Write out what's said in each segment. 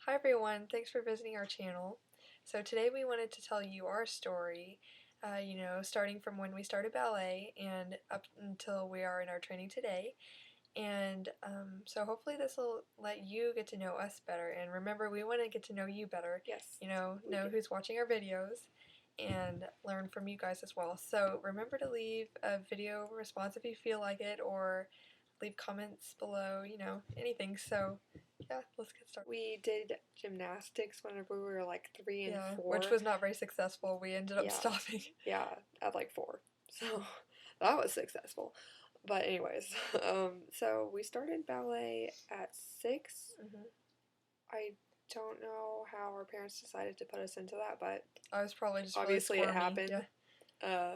Hi everyone, thanks for visiting our channel. So today we wanted to tell you our story, starting from when we started ballet and up until we are in our training today. And so hopefully this will let you get to know us better. And remember, we want to get to know you better. Yes. Know who's watching our videos and learn from you guys as well. So remember to leave a video response if you feel like it, or leave comments below, anything. So yeah, let's get started. We did gymnastics whenever we were like 3 and 4. Which was not very successful. We ended up stopping. Yeah, at like 4. So that was successful. But anyways, so we started ballet at 6. Mm-hmm. I don't know how our parents decided to put us into that, but I was probably just obviously really it happened. Yeah.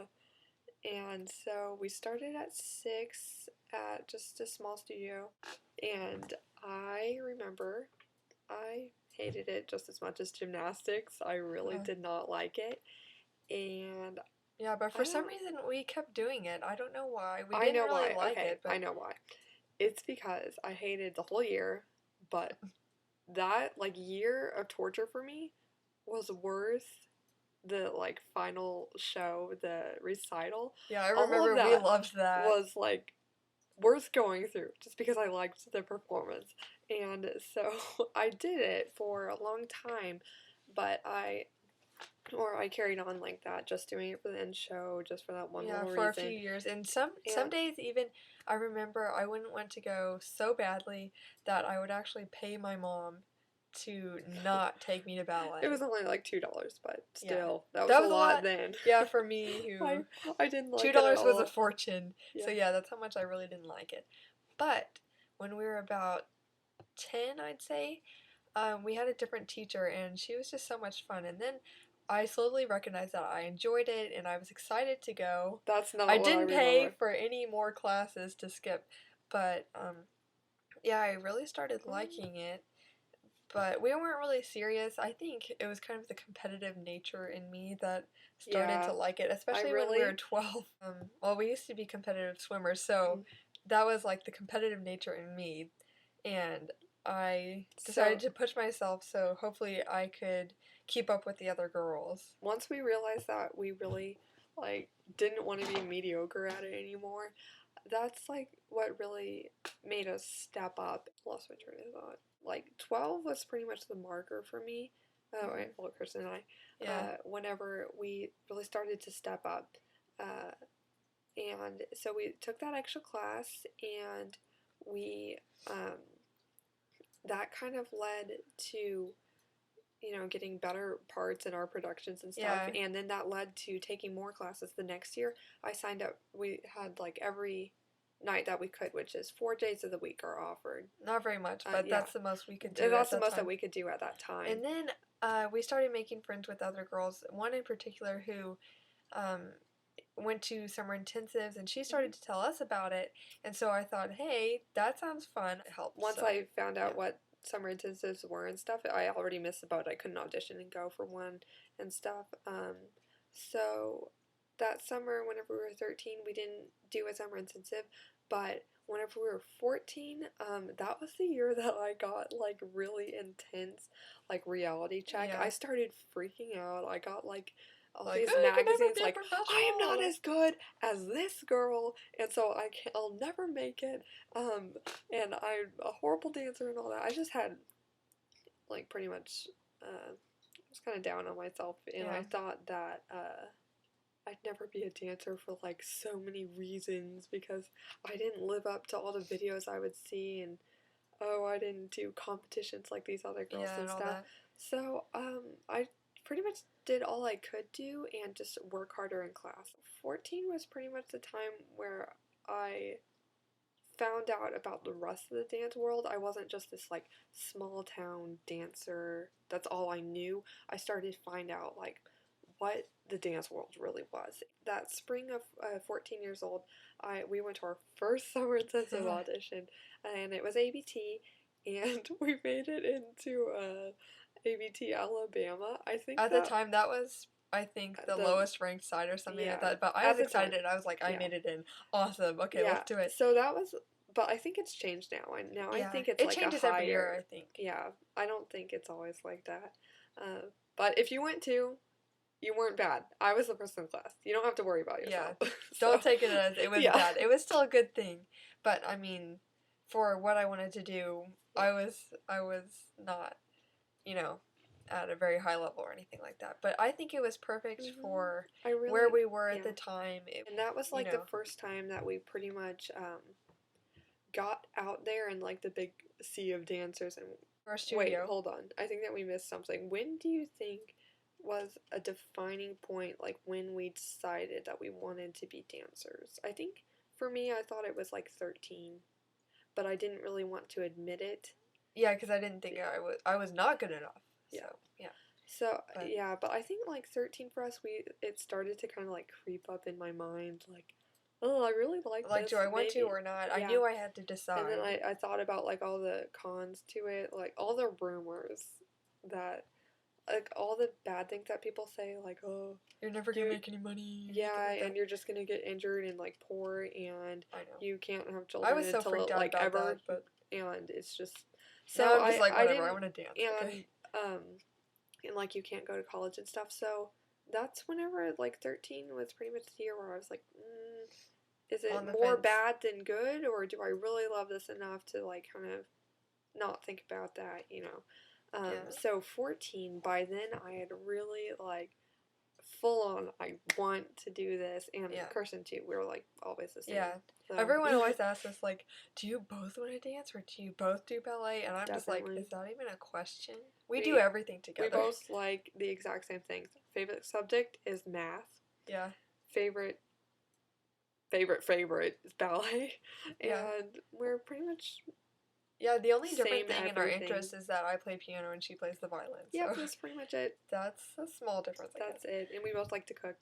And so we started at 6 at just a small studio, and I remember I hated it just as much as gymnastics. I really did not like it, and yeah, but for some reason we kept doing it. I don't know why. We didn't really like it. But I know why. It's because I hated the whole year, but that year of torture for me was worth the final show, the recital. Yeah, I remember we loved that. Was worth going through just because I liked the performance. And so I did it for a long time, but I carried on like that, just doing it for the end show, just for that one little reason. Yeah, for a few years. And some days even, I remember I wouldn't want to go so badly that I would actually pay my mom to not take me to ballet. It was only like $2, but still, that was a lot then. Yeah, for me, who I didn't like $2 it at all. was a fortune. Yeah. So yeah, that's how much I really didn't like it. But when we were about 10, I'd say, we had a different teacher, and she was just so much fun. And then I slowly recognized that I enjoyed it, and I was excited to go. That's not I didn't pay for any more classes to skip, but yeah, I really started liking it. But we weren't really serious. I think it was kind of the competitive nature in me that started to like it, especially when we were 12. Well, we used to be competitive swimmers, so that was like the competitive nature in me. And I decided to push myself so hopefully I could keep up with the other girls. Once we realized that we really didn't want to be mediocre at it anymore, that's what really made us step up. Lost my train of thought. 12 was pretty much the marker for me. Well, Kristen and I. Whenever we really started to step up, and so we took that extra class, and we that kind of led to getting better parts in our productions and stuff. And then that led to taking more classes the next year. I signed up. We had every night that we could, which is 4 days of the week are offered. Not very much, but that's the most we could do. That's the most that we could do at that time. And then we started making friends with other girls. One in particular who went to summer intensives, and she started to tell us about it. And so I thought, hey, that sounds fun. It helped. Once I found out what summer intensives were and stuff, I already missed the boat. I couldn't audition and go for one and stuff. So that summer, whenever we were 13, we didn't do a summer intensive, but whenever we were 14, that was the year that I got really intense reality check. Yeah. I started freaking out. I got all these magazines I am not as good as this girl, and so I'll never make it, and I'm a horrible dancer and all that. I just had pretty much I was kind of down on myself, and I thought that I'd never be a dancer for so many reasons, because I didn't live up to all the videos I would see, and I didn't do competitions like these other girls and stuff. So I pretty much did all I could do and just work harder in class. 14 was pretty much the time where I found out about the rest of the dance world. I wasn't just this small town dancer. That's all I knew. I started to find out what the dance world really was. That spring of 14 years old, we went to our first summer intensive audition, and it was ABT, and we made it into ABT Alabama. I think at the time that was, I think, the lowest ranked side or something like that. But I was excited. I was like, I made it in. Awesome. Okay, let's do it. So that was but I think it's changed now. And now I Yeah, think it's it like a changes every year, I higher. think. Yeah, I don't think it's always like that. But if you went to, you weren't bad. I was the person in class. You don't have to worry about Yeah. yourself. Don't So, take it as it was yeah. bad. It was still a good thing. But I mean, for what I wanted to do, I was not, you know, at a very high level or anything like that. But I think it was perfect for I really, where we were at yeah. the time. And that was You like the know, first time that we pretty much got out there in like the big sea of dancers. And our wait, studio. hold on. I think that we missed something. When do you think was a defining point, like when we decided that we wanted to be dancers? I think for me, I thought it was like 13, but I didn't really want to admit it. Yeah, because I didn't think I was not good enough. So Yeah. yeah. So But yeah, but I think like 13 for us, it started to kind of like creep up in my mind, like, oh, I really like like, this, do I want to maybe, or not? I yeah. knew I had to And then decide. I thought about like all the cons to it, like all the rumors that, like all the bad things that people say, like, oh, You're never gonna you, make any money. yeah, Like and that. you're just gonna get injured and like poor, and I know. you can't have I children was so until freaked out like about ever, that, but and it's just now so I'm just like, I whatever. I didn't, want to dance. and Okay. um and like you can't go to college and stuff. So that's whenever like 13 was pretty much the year where I was like, is it On the more fence. bad than good, or do I really love this enough to like kind of not think about that, you know? Yeah. So 14, by then I had really like full on, I want to do this, and Yeah. Kirsten too. We were like always the same. Yeah. So. Everyone always asks us, like, do you both want to dance or do you both do ballet? And I'm just like, Definitely. is that even a question? We do everything We together. both like the exact same things. Favorite subject is math. Yeah. Favorite is ballet. Yeah. And we're pretty much Yeah, the only same different thing in our everything. interest is that I play piano and she plays the violin. Yep, So that's pretty much it. that's a small difference, I That's guess. it. And we both like to cook.